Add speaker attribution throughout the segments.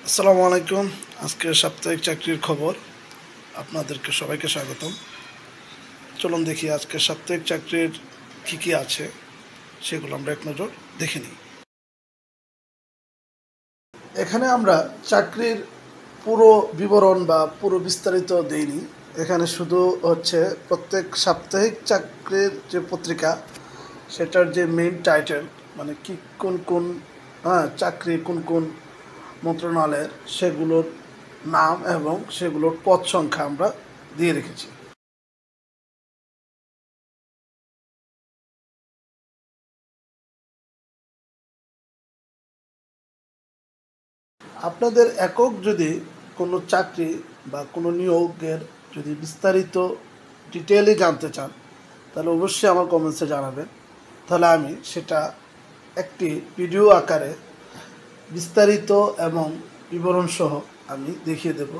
Speaker 1: আসসালামু আলাইকুম। আজকে সাপ্তাহিক চাকরির খবর। আপনাদেরকে সবাইকে স্বাগতম। চলুন দেখি আজকে সাপ্তাহিক চাকরির কী কী আছে সেগুলো আমরা এক নজর দেখে নিই। এখানে আমরা চাকরির পুরো বিবরণ বা পুরো বিস্তারিত দেইনি। এখানে শুধু হচ্ছে প্রত্যেক সাপ্তাহিক চাকরির যে পত্রিকা সেটার যে মেইন টাইটেল, মানে কি কোন কোন চাকরি কোন কোন মন্ত্রণালয়ের, সেগুলোর নাম এবং সেগুলোর পদ সংখ্যা আমরা দিয়ে রেখেছি। আপনাদের একক যদি কোনো চাকরি বা কোনো নিয়োগের যদি বিস্তারিত ডিটেইলে জানতে চান, তাহলে অবশ্যই আমার কমেন্টসে জানাবেন। তাহলে আমি সেটা একটি ভিডিও আকারে বিস্তারিত এবং বিবরণসহ আমি দেখিয়ে দেব।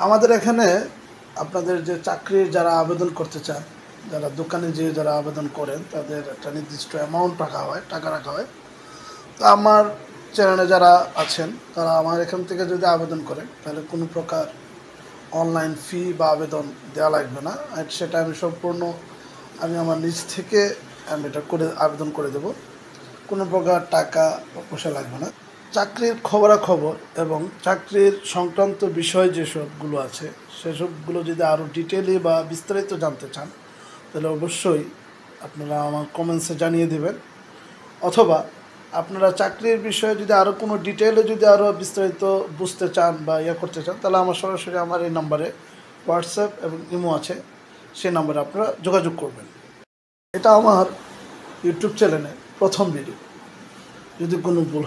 Speaker 1: আমাদের এখানে আপনাদের যে চাকরির যারা আবেদন করতে চান, যারা দোকানে যেয়ে যারা আবেদন করেন, তাদের একটা নির্দিষ্ট অ্যামাউন্ট টাকা রাখা হয়। তো আমার চ্যানেলে যারা আছেন তারা আমার এখান থেকে যদি আবেদন করেন, তাহলে কোনো প্রকার অনলাইন ফি বা আবেদন দেওয়া লাগবে না। আর সেটা আমি সম্পূর্ণ আমি আমার নিজ থেকে আমি এটা করে আবেদন করে দেব। কোনো প্রকার টাকা বা পয়সা লাগবে না। চাকরির খবরাখবর এবং চাকরির সংক্রান্ত বিষয় যেসবগুলো আছে সেসবগুলো যদি আরও ডিটেইলি বা বিস্তারিত জানতে চান, তাহলে অবশ্যই আপনারা আমার কমেন্টসে জানিয়ে দেবেন। অথবা আপনারা চাকরির বিষয়ে যদি আরও কোনো ডিটেইলে যদি আরও বিস্তারিত বুঝতে চান বা করতে চান, তাহলে আমার সরাসরি আমার এই নাম্বারে হোয়াটসঅ্যাপ এবং ইমো আছে, সেই নাম্বারে আপনারা যোগাযোগ করবেন। এটা আমার ইউটিউব চ্যানেলে প্রথম ভিডিও। যদি কোনো ভুল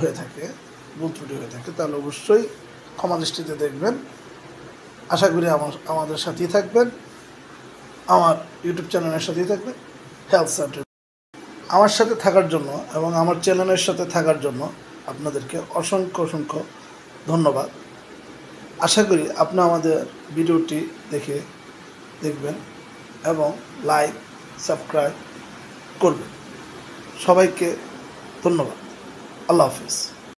Speaker 1: ত্রুটি হয়ে থাকে তাহলে অবশ্যই ক্ষমা দৃষ্টিতে দেখবেন। আশা করি আমাদের সাথেই থাকবেন, আমার ইউটিউব চ্যানেলের সাথেই থাকবেন। হেলথ সেন্টার আমার সাথে থাকার জন্য এবং আমার চ্যানেলের সাথে থাকার জন্য আপনাদেরকে অসংখ্য ধন্যবাদ। আশা করি আপনি আমাদের ভিডিওটি দেখবেন এবং লাইক সাবস্ক্রাইব করবেন। সবাইকে ধন্যবাদ। আল্লাহ হাফিজ।